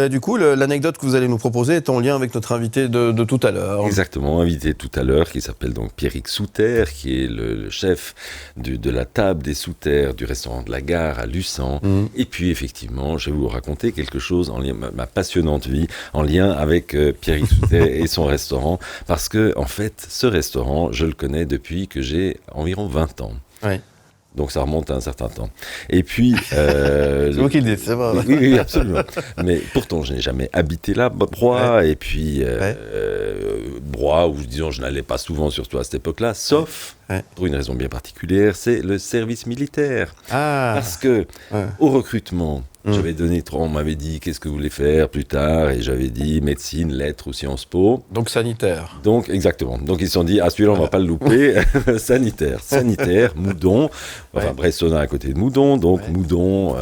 du coup, l'anecdote que vous allez nous proposer est en lien avec notre invité de tout à l'heure. Exactement, invité tout à l'heure, qui s'appelle donc Pierrick Souter, qui est le chef de la table des Souter du restaurant de la Gare à Luçon. Et puis effectivement, je vais vous raconter quelque chose en lien, ma passionnante vie, en lien avec Pierrick Souter et son restaurant, parce que en fait, ce restaurant, je le connais depuis que j'ai environ 20 ans. Ouais. Donc ça remonte à un certain temps. Et puis... c'est vous qui le dites, c'est vrai. Oui, absolument. Mais pourtant, je n'ai jamais habité là, Broye, et puis Broye, où disons, je n'allais pas souvent, surtout à cette époque-là, sauf, pour une raison bien particulière, c'est le service militaire. Parce que, au recrutement, j'avais donné, on m'avait dit qu'est-ce que vous voulez faire plus tard, et j'avais dit médecine, lettres ou Sciences Po. Donc sanitaire. Donc, exactement. Donc ils se sont dit, ah celui-là on va pas le louper, sanitaire, Moudon, enfin Bressonnin à côté de Moudon, donc Moudon,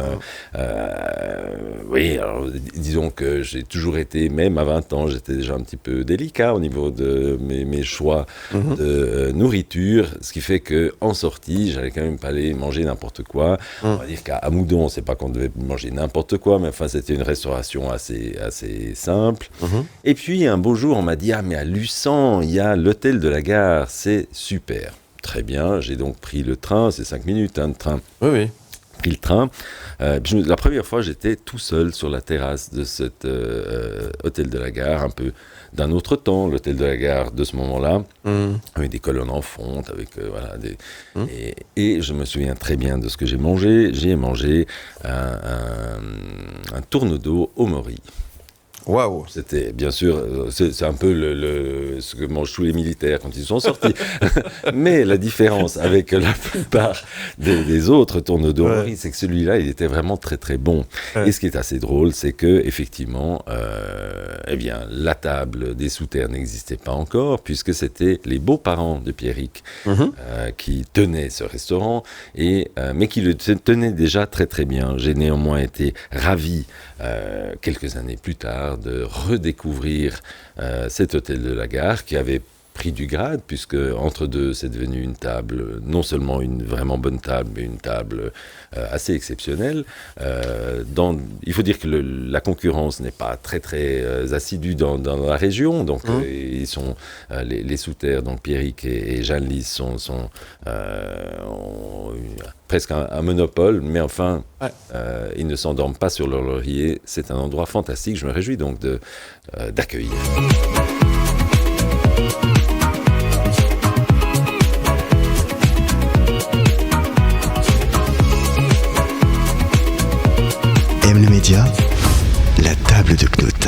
oui, alors disons que j'ai toujours été, même à 20 ans, j'étais déjà un petit peu délicat au niveau de mes choix de nourriture, ce qui fait qu'en sortie, j'allais quand même pas aller manger n'importe quoi. On va dire qu'à Moudon, c'est pas qu'on devait manger n'importe quoi, mais enfin c'était une restauration assez simple. Et puis un beau jour on m'a dit, ah mais à Luçon il y a l'hôtel de la Gare, c'est super. Très bien, j'ai donc pris le train, c'est 5 minutes de train. Oui. Pris le train. La première fois j'étais tout seul sur la terrasse de cet hôtel de la Gare, un peu d'un autre temps, l'hôtel de la Gare de ce moment-là, avec des colonnes en fonte, avec et je me souviens très bien de ce que j'ai mangé. J'ai mangé un tourneau au mori. Waouh! C'était, bien sûr, c'est un peu ce que mangent tous les militaires quand ils sont sortis. Mais la différence avec la plupart des autres tourneaux d'Omori, c'est que celui-là, il était vraiment très très bon. Et ce qui est assez drôle, c'est que effectivement, eh bien, la table des Souter n'existait pas encore, puisque c'était les beaux-parents de Pierrick qui tenaient ce restaurant, mais qui le tenaient déjà très très bien. J'ai néanmoins été ravi quelques années plus tard espoir de redécouvrir cet hôtel de la Gare qui avait pris du grade, puisque entre deux, c'est devenu une table, non seulement une vraiment bonne table, mais une table assez exceptionnelle. Il faut dire que la concurrence n'est pas très très assidue dans la région, donc ils sont les sous-terres, donc Pierrick et Jeanne Lys ont presque un monopole, mais enfin, ils ne s'endorment pas sur leur laurier. C'est un endroit fantastique. Je me réjouis donc d'accueillir. M le média, la table de Knut.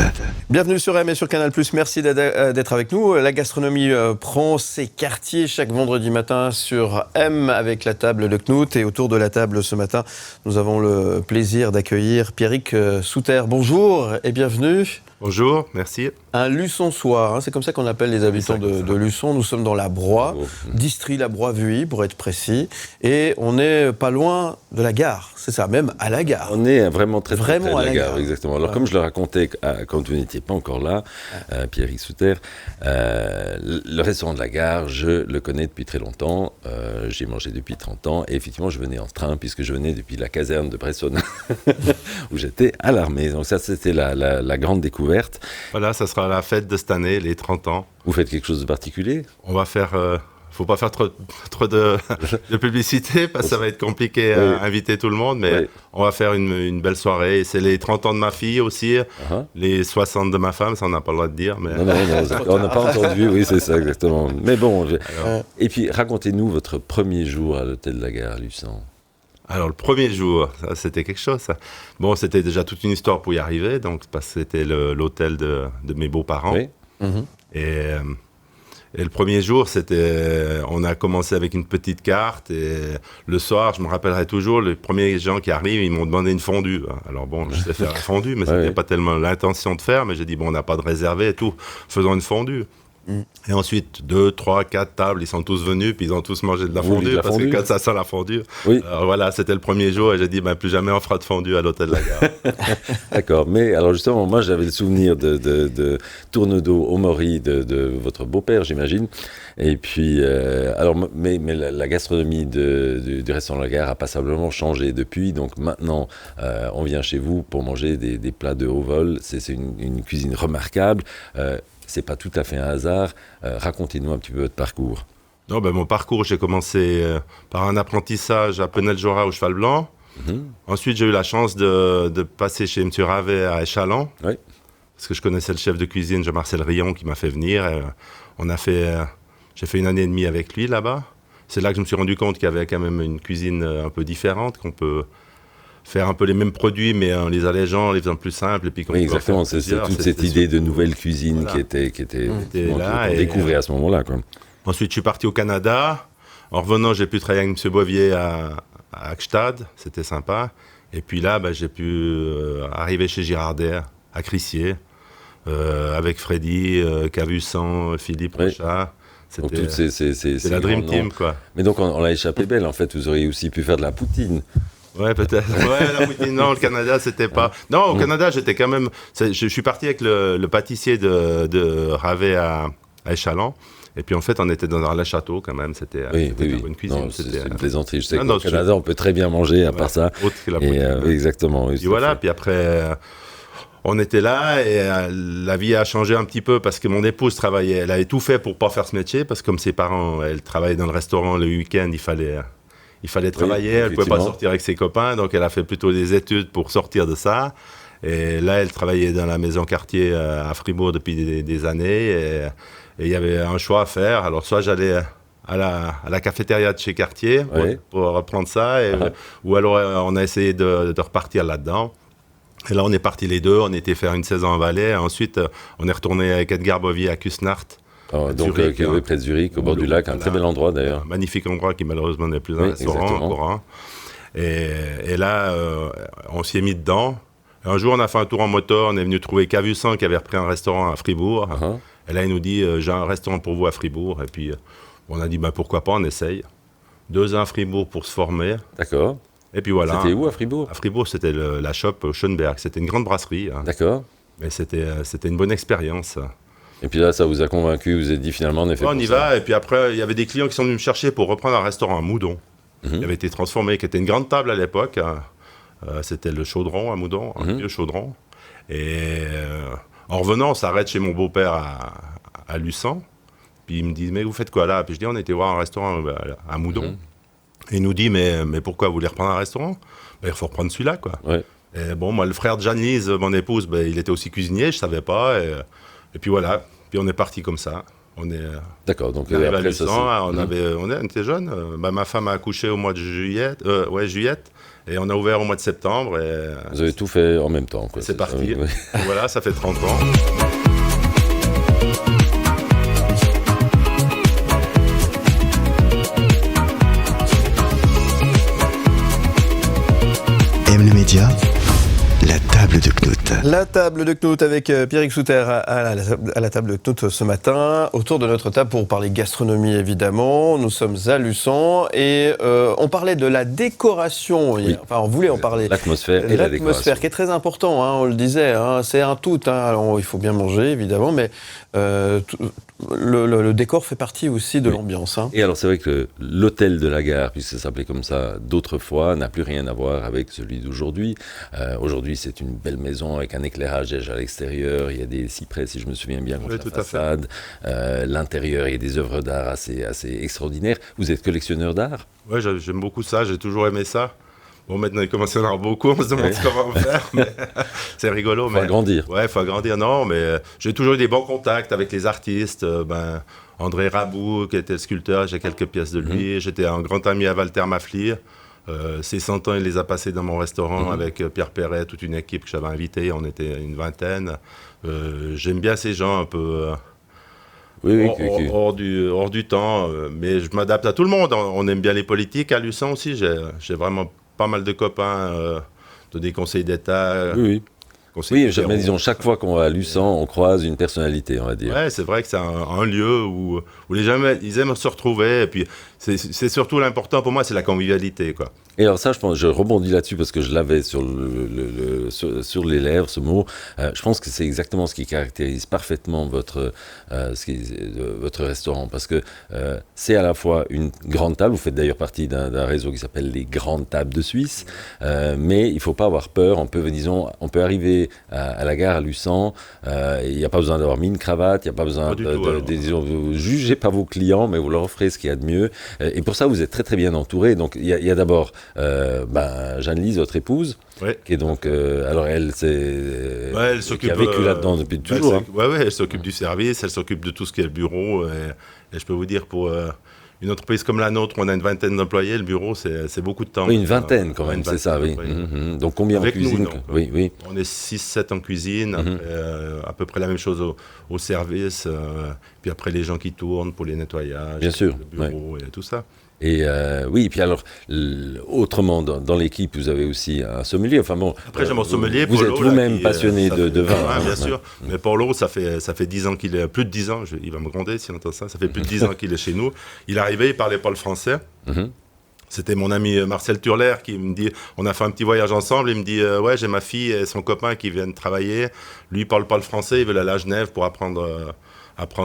Bienvenue sur M et sur Canal+, merci d'être avec nous. La gastronomie prend ses quartiers chaque vendredi matin sur M avec la table de Knut. Et autour de la table ce matin, nous avons le plaisir d'accueillir Pierrick Souter. Bonjour et bienvenue. Bonjour, merci. Un Luçonçois, c'est comme ça qu'on appelle les habitants de Luçon. Nous sommes dans la Broye, Distri la Broye-Vuilly pour être précis. Et on n'est pas loin de la gare, c'est ça, même à la gare. On est vraiment très près de la gare, gare. exactement. Alors comme je le racontais quand vous n'étiez pas encore là, Pierrick Souter, le restaurant de la gare, je le connais depuis très longtemps. J'y ai mangé depuis 30 ans. Et effectivement, je venais en train puisque je venais depuis la caserne de Bresson où j'étais à l'armée. Donc ça, c'était la grande découverte. Voilà, ça sera la fête de cette année, les 30 ans. Vous faites quelque chose de particulier ? On va faire... faut pas faire trop de publicité parce que ça va être compliqué à inviter tout le monde, mais on va faire une belle soirée. C'est les 30 ans de ma fille aussi, les 60 de ma femme, ça on n'a pas le droit de dire. Mais... Non, on n'a pas entendu, oui c'est ça exactement. Mais bon, et puis racontez-nous votre premier jour à l'hôtel de la Gare à Luçon. Alors le premier jour, ça, c'était quelque chose. Ça. Bon, c'était déjà toute une histoire pour y arriver, donc parce que c'était l'hôtel de mes beaux-parents. Oui. Et le premier jour, on a commencé avec une petite carte et le soir, je me rappellerai toujours, les premiers gens qui arrivent, ils m'ont demandé une fondue. Alors bon, je sais faire la fondue, mais c'était pas tellement l'intention de faire, mais j'ai dit, bon, on n'a pas de réservé et tout, faisons une fondue. Et ensuite, 2, 3, 4 tables, ils sont tous venus, puis ils ont tous mangé de la fondue, parce que quand ça sent la fondue, alors voilà, c'était le premier jour, et j'ai dit, plus jamais on fera de fondue à l'hôtel de la Gare. D'accord, mais alors justement, moi j'avais le souvenir de tourne-dos au Maury de votre beau-père, j'imagine, et puis, mais la gastronomie du restaurant de la Gare a passablement changé depuis, donc maintenant, on vient chez vous pour manger des plats de haut vol, c'est une cuisine remarquable, c'est pas tout à fait un hasard. Racontez-nous un petit peu votre parcours. Non, mon parcours, j'ai commencé par un apprentissage à Penel-Jorat au Cheval Blanc. Ensuite, j'ai eu la chance de passer chez M. Ravet à Échalon. Parce que je connaissais le chef de cuisine, Jean-Marcel Rion, qui m'a fait venir. J'ai fait 1 année et demie avec lui là-bas. C'est là que je me suis rendu compte qu'il y avait quand même une cuisine un peu différente, qu'on peut faire un peu les mêmes produits, mais en les allégeant, en les faisant plus simples. Et puis oui, exactement, c'est toute cette idée de nouvelle cuisine qui était là, qu'on découvrait à ce moment-là. Quoi. Ensuite, je suis parti au Canada. En revenant, j'ai pu travailler avec M. Boivier à Hackstad, c'était sympa. Et puis là, j'ai pu arriver chez Girardet, à Crissier, avec Freddy, Cavussan, Philippe Rochat. Donc toutes c'est la Dream Team, quoi. Mais donc on l'a échappé belle, en fait, vous auriez aussi pu faire de la poutine. Ouais, peut-être. Ouais, la poutine, non, le Canada, c'était pas... Non, au Canada, j'étais quand même... Je suis parti avec le pâtissier de Ravet à Échalon. Et puis, en fait, on était dans un château, quand même. C'était une bonne cuisine. Non, c'est une plaisanterie. Je sais qu'au Canada, on peut très bien manger, à part ça. Exactement. Et voilà, puis après... On était là et la vie a changé un petit peu parce que mon épouse travaillait. Elle avait tout fait pour pas faire ce métier parce que comme ses parents, elle travaillait dans le restaurant le week-end, il fallait travailler, elle ne pouvait pas sortir avec ses copains, donc elle a fait plutôt des études pour sortir de ça. Et là, elle travaillait dans la maison quartier à Fribourg depuis des années et il y avait un choix à faire. Alors soit j'allais à la cafétéria de chez Cartier pour reprendre ça, ou alors on a essayé de repartir là-dedans. Et là, on est partis les deux, on était faire une saison en Valais. Ensuite, on est retourné avec Edgar Bovier à Cusnart. Donc, qui est près de Zurich, au bord du lac, un très bel endroit d'ailleurs. Un magnifique endroit qui malheureusement n'est plus un restaurant encore. Et là, on s'y est mis dedans. Et un jour, on a fait un tour en moto, on est venu trouver Cavussan qui avait repris un restaurant à Fribourg. Et là, il nous dit, j'ai un restaurant pour vous à Fribourg. Et puis, on a dit, pourquoi pas, on essaye. 2 ans à Fribourg pour se former. D'accord. Et puis voilà. C'était où à Fribourg ? À Fribourg, c'était la shop Schönberg. C'était une grande brasserie. D'accord. Mais c'était une bonne expérience. Et puis là, ça vous a convaincu, vous vous êtes dit finalement, on est fait pour ça. On y va, et puis après, il y avait des clients qui sont venus me chercher pour reprendre un restaurant à Moudon. Il avait été transformé, qui était une grande table à l'époque. C'était le chaudron à Moudon, un vieux chaudron. Et en revenant, on s'arrête chez mon beau-père à Luçon. Puis il me dit, mais vous faites quoi là? Puis je dis, on était voir un restaurant à Moudon. Et il nous dit, mais pourquoi vous voulez reprendre un restaurant? Il faut reprendre celui-là, quoi. Ouais. Et bon, moi, le frère de Jeanne-Lise, mon épouse, il était aussi cuisinier, je savais pas. Et puis voilà, puis on est parti comme ça. D'accord, donc après après ça, on était jeunes. Ma femme a accouché au mois de juillet, et on a ouvert au mois de septembre. Et, vous avez tout fait en même temps, quoi. C'est parti. Oui, oui. Voilà, ça fait 30 ans. M le média, la table de Knut. La table de Knut avec Pierrick Souter à la table de Knut ce matin. Autour de notre table pour parler gastronomie évidemment. Nous sommes à Luçon et on parlait de la décoration hier. Enfin, on voulait en parler. L'atmosphère et la décoration. L'atmosphère qui est très important, on le disait. C'est un tout. Alors, il faut bien manger évidemment, mais le décor fait partie aussi de l'ambiance. Et alors c'est vrai que l'hôtel de la gare, puisque ça s'appelait comme ça d'autrefois, n'a plus rien à voir avec celui d'aujourd'hui. Aujourd'hui c'est une belle maison avec un éclairage déjà à l'extérieur, il y a des cyprès si je me souviens bien contre la façade. L'intérieur, il y a des œuvres d'art assez extraordinaires. Vous êtes collectionneur d'art? Oui, j'aime beaucoup ça, j'ai toujours aimé ça. Bon, maintenant, il commence à y en avoir beaucoup, on se demande comment faire, mais c'est rigolo. Faut agrandir. Ouais, faut agrandir, non, mais j'ai toujours eu des bons contacts avec les artistes. André Rabou, qui était le sculpteur, j'ai quelques pièces de lui. J'étais un grand ami à Walter Mafflier. Ses 100 ans, il les a passés dans mon restaurant avec Pierre Perret, toute une équipe que j'avais invitée. On était une vingtaine. J'aime bien ces gens un peu... hors du temps, mais je m'adapte à tout le monde. On aime bien les politiques. À Luçon aussi, j'ai vraiment pas mal de copains de des conseils d'État. Oui, mais disons, chaque fois qu'on va à Luçon, on croise une personnalité, on va dire. Ouais, c'est vrai que c'est un lieu où les gens ils aiment se retrouver. Et puis, c'est surtout l'important pour moi, c'est la convivialité, quoi. Et alors ça, je rebondis là-dessus parce que je l'avais sur les lèvres, ce mot. Je pense que c'est exactement ce qui caractérise parfaitement votre restaurant. Parce que c'est à la fois une grande table, vous faites d'ailleurs partie d'un réseau qui s'appelle les Grandes Tables de Suisse, mais il ne faut pas avoir peur. On peut arriver à la gare à Luçon, il n'y a pas besoin d'avoir mis une cravate, il n'y a pas besoin vous jugez pas vos clients, mais vous leur offrez ce qu'il y a de mieux. Et pour ça, vous êtes très très bien entouré. Donc il y a d'abord Jeanne-Lise, votre épouse, qui est donc, alors elle qui a vécu là-dedans depuis toujours. Elle s'occupe du service, elle s'occupe de tout ce qui est le bureau. Et je peux vous dire, pour une entreprise comme la nôtre, on a une vingtaine d'employés, le bureau, c'est beaucoup de temps. Oui, une vingtaine quand même, c'est ça, oui. Donc combien avec en cuisine nous, oui. On est 6-7 en cuisine, à peu près la même chose au service, puis après les gens qui tournent pour les nettoyages, bien sûr, le bureau et tout ça. Et puis alors, autrement, dans l'équipe, vous avez aussi un sommelier. Enfin bon, après, j'ai mon sommelier. Vous êtes vous-même passionné de vin. Bien sûr. Mais Paulo, ça fait 10 ans qu'il est, plus de 10 ans, il va me gronder s'il entend ça, ça fait plus de 10 ans qu'il est chez nous. Il est arrivé, il parlait pas le français. C'était mon ami Marcel Turler qui me dit, on a fait un petit voyage ensemble, il me dit, ouais, j'ai ma fille et son copain qui viennent travailler. Lui, il parle pas le français, il veut aller à Genève pour apprendre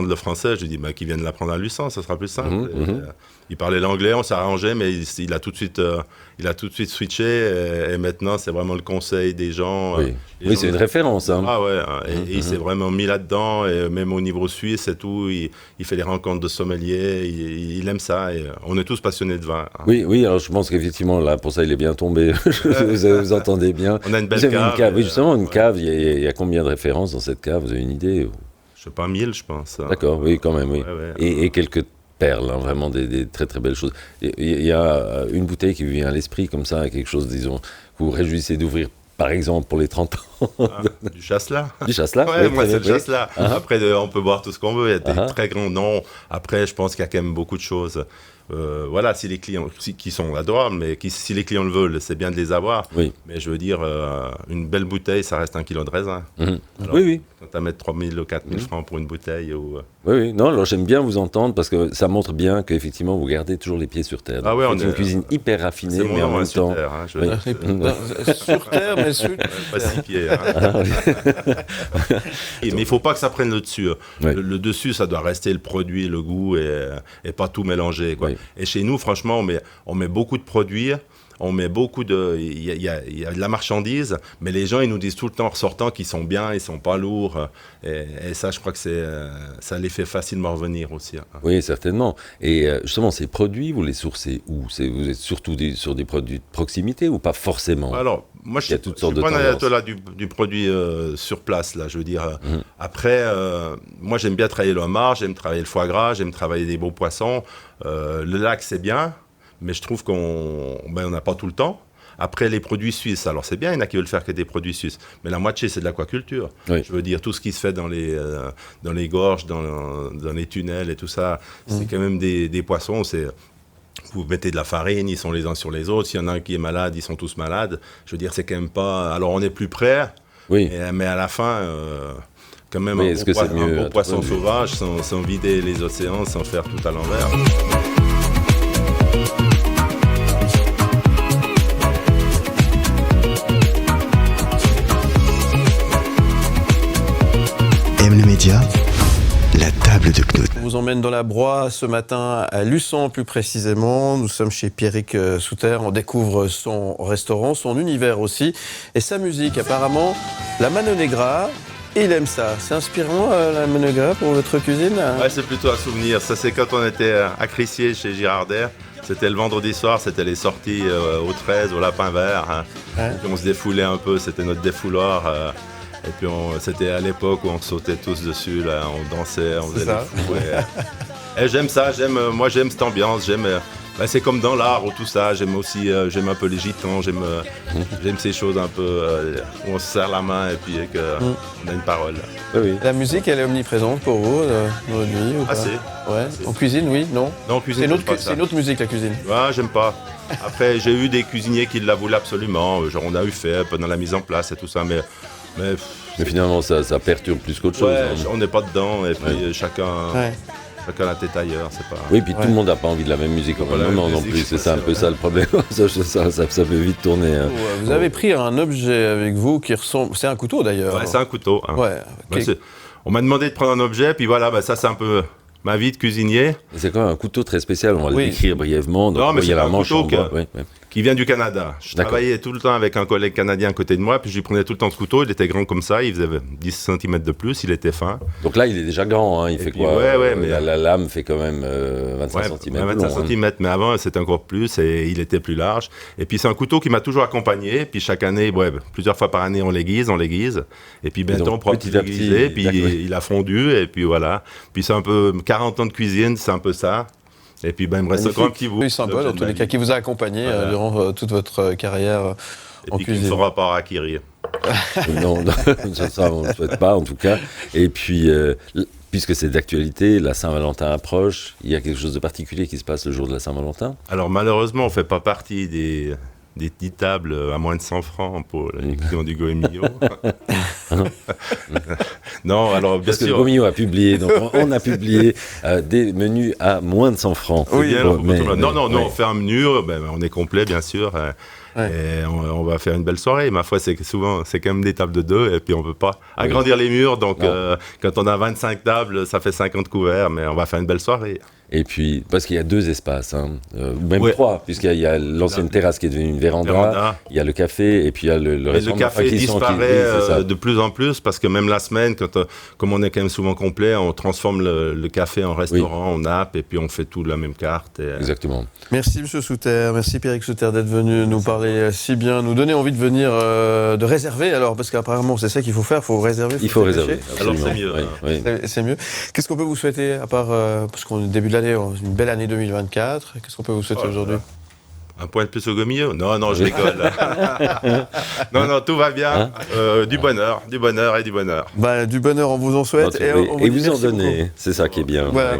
le français. Je lui dis, qu'ils viennent l'apprendre à Luçon, ça sera plus simple. Il parlait l'anglais, on s'est arrangé, mais il a tout de suite switché. Et maintenant, c'est vraiment le conseil des gens. Oui, c'est une référence. Hein. Ah ouais, et il s'est vraiment mis là-dedans. Et même au niveau suisse et tout, il fait des rencontres de sommeliers. Il aime ça. Et on est tous passionnés de vin. Hein. Oui, alors je pense qu'effectivement, là, pour ça, il est bien tombé. Vous entendez bien. On a une belle vous avez cave. Une cave. Oui, justement, une cave. Il y a combien de références dans cette cave? Vous avez une idée? Je sais pas, 1000, je pense. D'accord, oui, quand même, oui. Et quelques perles, vraiment des très très belles choses. Il y a une bouteille qui vous vient à l'esprit comme ça, quelque chose, disons, que vous réjouissez d'ouvrir, par exemple, pour les 30 ans. Du Chasselas. Du Chasselas. Ouais, moi, c'est le Chasselas. Après, on peut boire tout ce qu'on veut, il y a des très grands noms. Après, je pense qu'il y a quand même beaucoup de choses. Voilà, si les clients qui sont adorables, mais si les clients le veulent, c'est bien de les avoir. Oui. Mais je veux dire, une belle bouteille, ça reste 1 kilo de raisin. Alors, oui. Quand à mettre 3 000 ou 4 000 francs pour une bouteille. Ou... Oui, non, alors j'aime bien vous entendre parce que ça montre bien qu'effectivement vous gardez toujours les pieds sur terre. Ah ouais, c'est une cuisine hyper raffinée, c'est mais en même temps. Terre, hein, sur terre, mais sur pas 6 pieds. Hein. Mais il ne faut pas que ça prenne le dessus. Le dessus, ça doit rester le produit, le goût et pas tout mélanger. Quoi. Et chez nous, franchement, on met beaucoup de produits. On met beaucoup de... Il y a de la marchandise, mais les gens, ils nous disent tout le temps en ressortant qu'ils sont bien, ils sont pas lourds. Et ça, je crois que ça les fait facilement revenir aussi. Hein. Oui, certainement. Et justement, ces produits, vous les sourcez où ? Vous êtes surtout sur des produits de proximité ou pas forcément ? Alors, moi, je suis pas un ayatollah du produit sur place, là, je veux dire. Après, moi, j'aime bien travailler le homard, j'aime travailler le foie gras, j'aime travailler des beaux poissons. Le lac, c'est bien. Mais je trouve qu'on n'a pas tout le temps. Après, les produits suisses, alors c'est bien, il y en a qui veulent faire que des produits suisses. Mais la moitié, c'est de l'aquaculture. Oui. Je veux dire, tout ce qui se fait dans les gorges, dans les tunnels et tout ça, c'est quand même des poissons. Vous mettez de la farine, ils sont les uns sur les autres. S'il y en a un qui est malade, ils sont tous malades. Je veux dire, c'est quand même pas... Alors, on est plus près, mais à la fin... quand même, un bon poisson sauvage, sans vider les océans, sans faire tout à l'envers. M le Média, la table de Knut. On vous emmène dans la Broye ce matin à Luçon plus précisément. Nous sommes chez Pierrick Souter. On découvre son restaurant, son univers aussi et sa musique. Apparemment, la Mano Negra. Il aime ça. C'est inspirant, la Mano Negra, pour votre cuisine? Ouais, c'est plutôt un souvenir. Ça, c'est quand on était à Crissier chez Girardet. C'était le vendredi soir, c'était les sorties au 13, au Lapin Vert. Hein. Et puis on se défoulait un peu, c'était notre défouloir. Et puis c'était à l'époque où on sautait tous dessus, là, on dansait, on faisait des fous. Et j'aime ça, moi j'aime cette ambiance, c'est comme dans l'art ou tout ça, j'aime un peu les gitans, j'aime ces choses un peu où on se serre la main et puis qu'on a une parole. Oui. La musique, elle est omniprésente pour vous dans votre vie ou pas? Assez. Ouais. En cuisine, oui, non? Non, en cuisine, c'est une autre musique, la cuisine. Ouais, j'aime pas. Après, j'ai eu des cuisiniers qui la voulaient absolument, genre on a eu fait pendant la mise en place et tout ça, mais finalement, ça perturbe plus qu'autre chose. Ouais, on n'est pas dedans, et puis chacun la tête ailleurs, c'est pas... Oui, puis tout le monde n'a pas envie de la même musique au même moment non plus, c'est un peu ça le problème. ça peut vite tourner. Hein. Vous avez pris un objet avec vous qui ressemble... C'est un couteau d'ailleurs. Ouais, c'est un couteau. Hein. Ouais. On m'a demandé de prendre un objet, puis voilà, ça c'est un peu... ma vie de cuisinier. C'est quand même un couteau très spécial, on va le décrire brièvement. Donc, non, mais c'est un couteau qui vient du Canada. Je travaillais tout le temps avec un collègue canadien à côté de moi, puis je lui prenais tout le temps ce couteau, il était grand comme ça, il faisait 10 cm de plus, il était fin. Donc là, il est déjà grand, hein. Il fait quoi? Mais la lame fait quand même 25 cm. 25 cm, mais avant, c'était encore plus, et il était plus large. Et puis c'est un couteau qui m'a toujours accompagné, puis chaque année, plusieurs fois par année, on l'aiguise, et puis bientôt on prend petit à petit, puis il a fondu, et puis voilà. Puis c'est un peu 40 ans de cuisine, c'est un peu ça. Et puis il me reste encore un petit bout. Oui, sympa, dans tous les cas, qui vous a accompagné durant toute votre carrière en cuisine. Et puis qui ne fera pas acquérir. Non, ça on ne le souhaite pas en tout cas. Et puis, puisque c'est d'actualité, la Saint-Valentin approche, il y a quelque chose de particulier qui se passe le jour de la Saint-Valentin? Alors malheureusement, on ne fait pas partie des 10 tables à moins de 100 francs pour les clients du Goemio. Non, alors bien parce sûr. Que Goemio a publié, donc on a publié des menus à moins de 100 francs. Oui, non, on fait un menu, on est complet bien sûr. Et on va faire une belle soirée. Ma foi, c'est quand même des tables de 2 et puis on ne peut pas agrandir les murs. Donc quand on a 25 tables, ça fait 50 couverts, mais on va faire une belle soirée. Et puis, parce qu'il y a 2 espaces, même 3, puisqu'il y a l'ancienne terrasse qui est devenue une véranda, il y a le café et puis il y a le restaurant. Le café disparaît de plus en plus parce que même la semaine, comme on est quand même souvent complet, on transforme le café en restaurant, en nappe et puis on fait tout de la même carte. Exactement. Merci M. Souter, merci Pierrick Souter d'être venu nous parler si bien, nous donner envie de venir, de réserver alors, parce qu'apparemment c'est ça qu'il faut faire, il faut réserver. Il faut réserver. Alors c'est mieux. C'est mieux. Qu'est-ce qu'on peut vous souhaiter à part, parce qu'on est début de l'année, une belle année 2024. Qu'est-ce qu'on peut vous souhaiter aujourd'hui? Un point de plus au Goemio? Non, je rigole. Non, tout va bien. Du bonheur et du bonheur. Du bonheur, on vous en souhaite. Et vous en donnez, c'est ça qui est bien. Voilà.